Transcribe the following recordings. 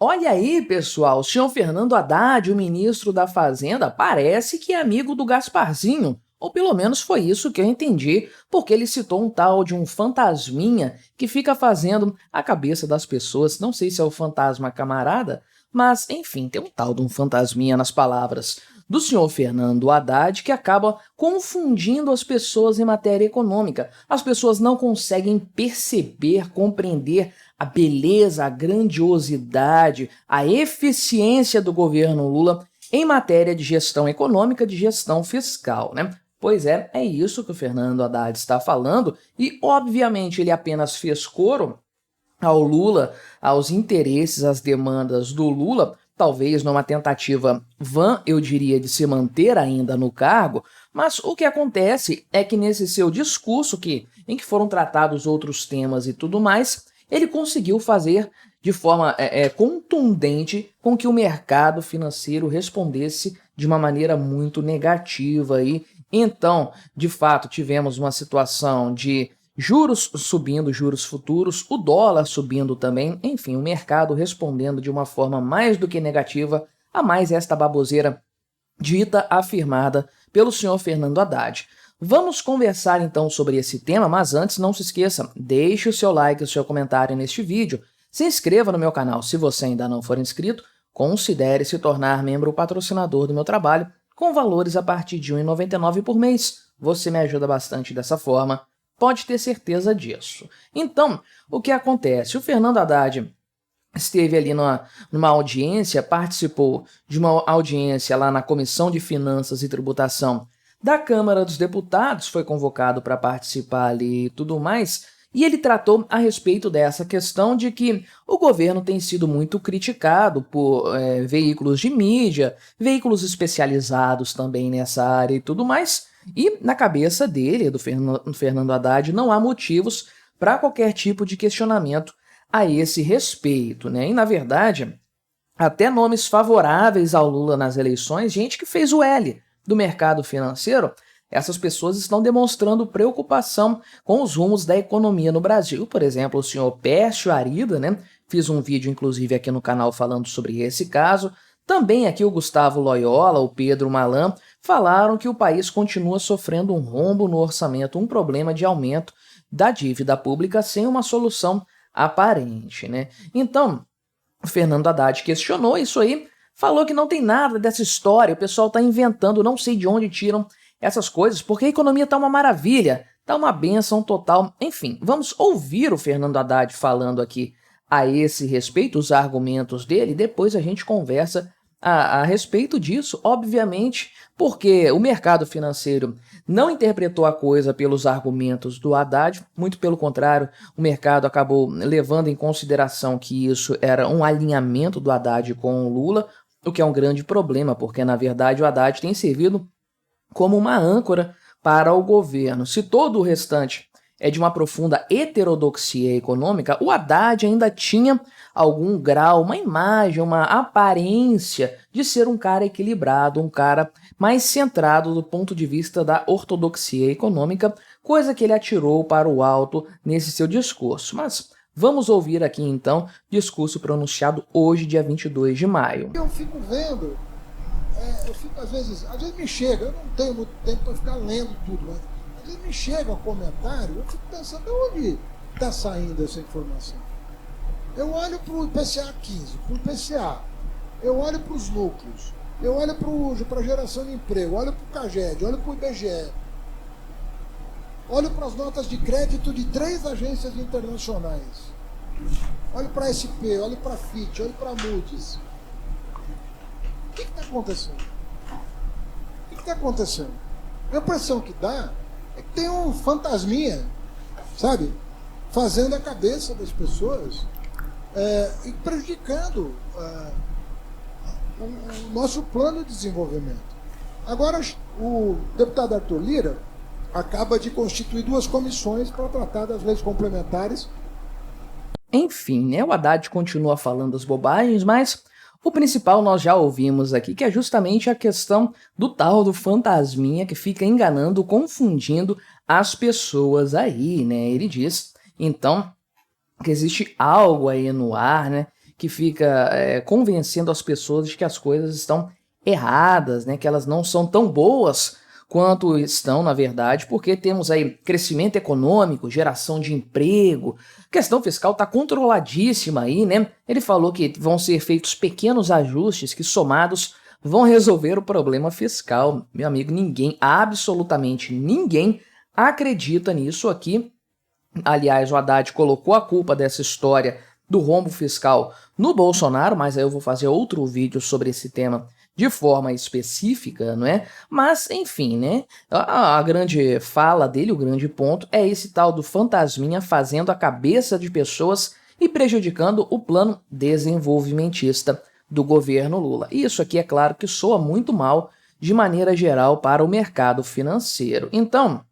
Olha aí, pessoal, o senhor Fernando Haddad, o ministro da Fazenda, parece que é amigo do Gasparzinho. Ou pelo menos foi isso que eu entendi, porque ele citou um tal de um fantasminha que fica fazendo a cabeça das pessoas. Não sei se é o fantasma camarada, mas enfim, tem um tal de um fantasminha nas palavras do senhor Fernando Haddad que acaba confundindo as pessoas em matéria econômica. As pessoas não conseguem perceber, compreender a beleza, a grandiosidade, a eficiência do governo Lula em matéria de gestão econômica, de gestão fiscal, né? Pois é isso que o Fernando Haddad está falando e, obviamente, ele apenas fez coro ao Lula, aos interesses, às demandas do Lula, talvez numa tentativa vã, eu diria, de se manter ainda no cargo, mas o que acontece é que nesse seu discurso, em que foram tratados outros temas e tudo mais, ele conseguiu fazer de forma contundente com que o mercado financeiro respondesse de uma maneira muito negativa aí. Então, de fato, tivemos uma situação de juros subindo, juros futuros, o dólar subindo também, enfim, o mercado respondendo de uma forma mais do que negativa a mais esta baboseira dita, afirmada pelo senhor Fernando Haddad. Vamos conversar então sobre esse tema, mas antes não se esqueça, deixe o seu like e o seu comentário neste vídeo, se inscreva no meu canal se você ainda não for inscrito, considere se tornar membro patrocinador do meu trabalho, com valores a partir de R$ 1,99 por mês. Você me ajuda bastante dessa forma, pode ter certeza disso. O que acontece? O Fernando Haddad esteve ali numa audiência, participou de uma audiência lá na Comissão de Finanças e Tributação da Câmara dos Deputados, foi convocado para participar ali e tudo mais, e ele tratou a respeito dessa questão de que o governo tem sido muito criticado por veículos de mídia, veículos especializados também nessa área e tudo mais, e na cabeça dele, do Fernando Haddad, não há motivos para qualquer tipo de questionamento a esse respeito, né? E, na verdade, até nomes favoráveis ao Lula nas eleições, gente que fez o L do mercado financeiro, essas pessoas estão demonstrando preocupação com os rumos da economia no Brasil. Por exemplo, o senhor Pércio Arida, né? Fiz um vídeo, inclusive, aqui no canal falando sobre esse caso. Também aqui o Gustavo Loyola, o Pedro Malan, falaram que o país continua sofrendo um rombo no orçamento, um problema de aumento da dívida pública sem uma solução aparente, né? Então, o Fernando Haddad questionou isso aí, falou que não tem nada dessa história, o pessoal está inventando, não sei de onde tiram essas coisas, porque a economia está uma maravilha, está uma bênção total. Enfim, vamos ouvir o Fernando Haddad falando aqui a esse respeito, os argumentos dele, e depois a gente conversa a respeito disso, obviamente, porque o mercado financeiro não interpretou a coisa pelos argumentos do Haddad, muito pelo contrário, o mercado acabou levando em consideração que isso era um alinhamento do Haddad com o Lula, o que é um grande problema, porque na verdade o Haddad tem servido como uma âncora para o governo. Se todo o restante é de uma profunda heterodoxia econômica, o Haddad ainda tinha algum grau, uma imagem, uma aparência de ser um cara equilibrado, um cara mais centrado do ponto de vista da ortodoxia econômica, coisa que ele atirou para o alto nesse seu discurso. Mas vamos ouvir aqui então o discurso pronunciado hoje, dia 22 de maio. Eu fico vendo, às vezes me chega, eu não tenho muito tempo para ficar lendo tudo, mas às vezes me chega um comentário, eu fico pensando, de onde está saindo essa informação? Eu olho para o IPCA 15, para o IPCA, eu olho para os núcleos, eu olho para a geração de emprego, olho para o CAGED, olho para o IBGE, olho para as notas de crédito de 3 agências internacionais, olho para a SP, olho para a Fitch, olho para a Moody's. O que está acontecendo? O que está acontecendo? A impressão que dá é que tem um fantasminha, sabe, fazendo a cabeça das pessoas e prejudicando o nosso plano de desenvolvimento. Agora, o deputado Arthur Lira acaba de constituir 2 comissões para tratar das leis complementares. Enfim, né, o Haddad continua falando as bobagens, mas o principal nós já ouvimos aqui, que é justamente a questão do tal do fantasminha que fica enganando, confundindo as pessoas aí, né? Ele diz, então, que existe algo aí no ar, né? que fica convencendo as pessoas de que as coisas estão erradas, né, que elas não são tão boas quanto estão, na verdade, porque temos aí crescimento econômico, geração de emprego, a questão fiscal está controladíssima aí, né? Ele falou que vão ser feitos pequenos ajustes que, somados, vão resolver o problema fiscal. Meu amigo, ninguém, absolutamente ninguém, acredita nisso aqui. Aliás, o Haddad colocou a culpa dessa história do rombo fiscal no Bolsonaro, mas aí eu vou fazer outro vídeo sobre esse tema de forma específica, não é? Mas, enfim, né? A grande fala dele, o grande ponto, é esse tal do fantasminha fazendo a cabeça de pessoas e prejudicando o plano desenvolvimentista do governo Lula. E isso aqui, é claro, que soa muito mal de maneira geral para o mercado financeiro. Então,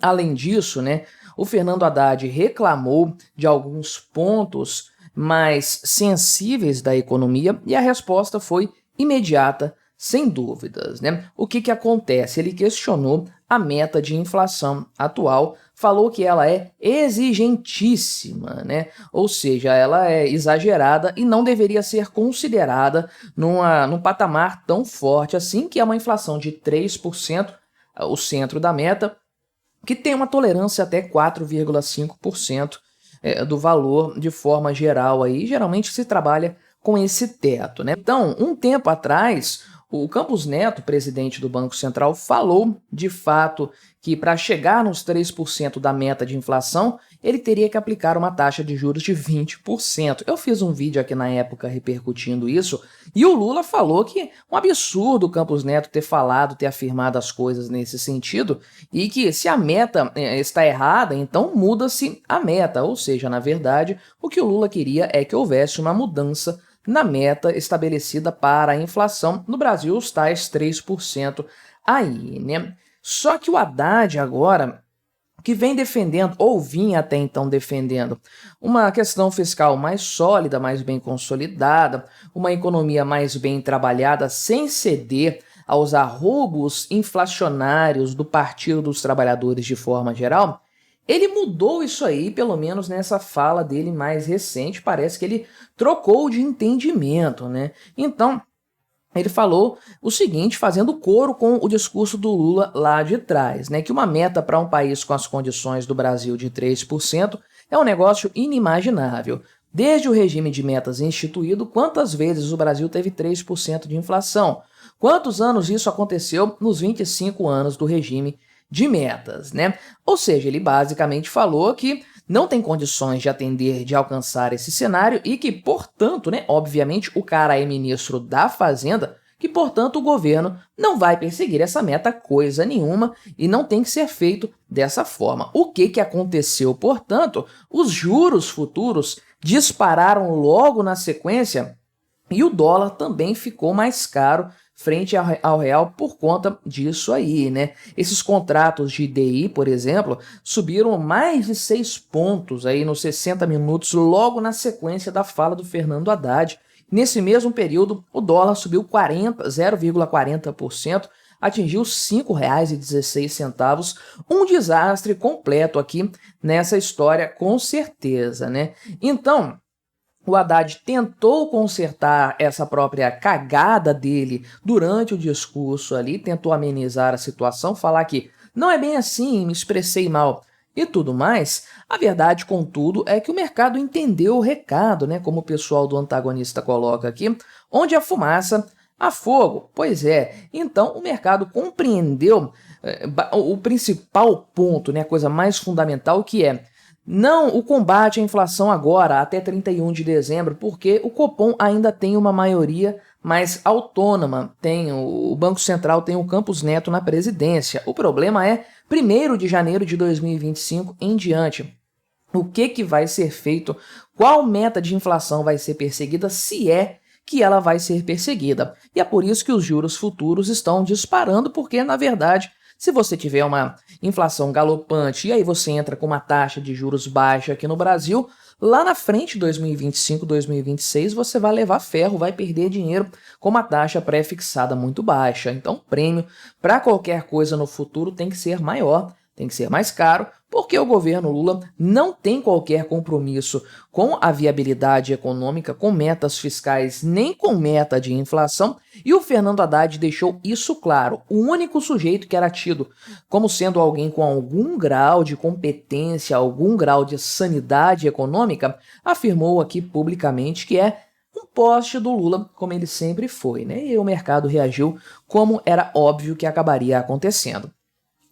além disso, né, o Fernando Haddad reclamou de alguns pontos mais sensíveis da economia e a resposta foi imediata, sem dúvidas, né? O que acontece? Ele questionou a meta de inflação atual, falou que ela é exigentíssima, né? Ou seja, ela é exagerada e não deveria ser considerada num patamar tão forte assim, que é uma inflação de 3%, o centro da meta, que tem uma tolerância até 4,5% do valor de forma geral aí. Geralmente se trabalha com esse teto, né? Então, um tempo atrás, o Campos Neto, presidente do Banco Central, falou de fato que para chegar nos 3% da meta de inflação, ele teria que aplicar uma taxa de juros de 20%. Eu fiz um vídeo aqui na época repercutindo isso, e o Lula falou que é um absurdo o Campos Neto ter falado, ter afirmado as coisas nesse sentido, e que se a meta está errada, então muda-se a meta. Ou seja, na verdade, o que o Lula queria é que houvesse uma mudança na meta estabelecida para a inflação no Brasil, os tais 3% aí, né? Só que o Haddad agora, que vem defendendo, ou vinha até então defendendo, uma questão fiscal mais sólida, mais bem consolidada, uma economia mais bem trabalhada, sem ceder aos arroubos inflacionários do Partido dos Trabalhadores de forma geral, ele mudou isso aí, pelo menos nessa fala dele mais recente, parece que ele trocou de entendimento, né? Então, ele falou o seguinte, fazendo coro com o discurso do Lula lá de trás, né? Que uma meta para um país com as condições do Brasil de 3% é um negócio inimaginável. Desde o regime de metas instituído, quantas vezes o Brasil teve 3% de inflação? Quantos anos isso aconteceu nos 25 anos do regime de metas, né? Ou seja, ele basicamente falou que não tem condições de atender, de alcançar esse cenário e que, portanto, né, obviamente o cara é ministro da Fazenda, que, portanto, o governo não vai perseguir essa meta coisa nenhuma e não tem que ser feito dessa forma. O que aconteceu, portanto? Os juros futuros dispararam logo na sequência e o dólar também ficou mais caro frente ao real por conta disso aí, né? Esses contratos de DI, por exemplo, subiram mais de 6 pontos aí nos 60 minutos logo na sequência da fala do Fernando Haddad. Nesse mesmo período, o dólar subiu 0,40%, atingiu R$ 5,16, um desastre completo aqui nessa história, com certeza, né? Então, o Haddad tentou consertar essa própria cagada dele durante o discurso ali, tentou amenizar a situação, falar que não é bem assim, me expressei mal e tudo mais. A verdade, contudo, é que o mercado entendeu o recado, né? Como o pessoal do antagonista coloca aqui, onde há fumaça, há fogo. Pois é, então o mercado compreendeu o principal ponto, né? A coisa mais fundamental, que é não o combate à inflação agora, até 31 de dezembro, porque o Copom ainda tem uma maioria mais autônoma. O Banco Central tem o Campos Neto na presidência. O problema é 1º de janeiro de 2025 em diante. O que vai ser feito? Qual meta de inflação vai ser perseguida, se é que ela vai ser perseguida? E é por isso que os juros futuros estão disparando, porque, na verdade, se você tiver uma inflação galopante e aí você entra com uma taxa de juros baixa aqui no Brasil, lá na frente, 2025, 2026, você vai levar ferro, vai perder dinheiro com uma taxa pré-fixada muito baixa. Então, o prêmio para qualquer coisa no futuro tem que ser maior, tem que ser mais caro, porque o governo Lula não tem qualquer compromisso com a viabilidade econômica, com metas fiscais, nem com meta de inflação, e o Fernando Haddad deixou isso claro. O único sujeito que era tido como sendo alguém com algum grau de competência, algum grau de sanidade econômica, afirmou aqui publicamente que é um poste do Lula, como ele sempre foi, né? E o mercado reagiu como era óbvio que acabaria acontecendo.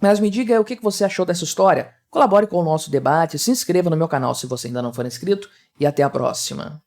Mas me diga aí o que você achou dessa história. Colabore com o nosso debate, se inscreva no meu canal se você ainda não for inscrito e até a próxima.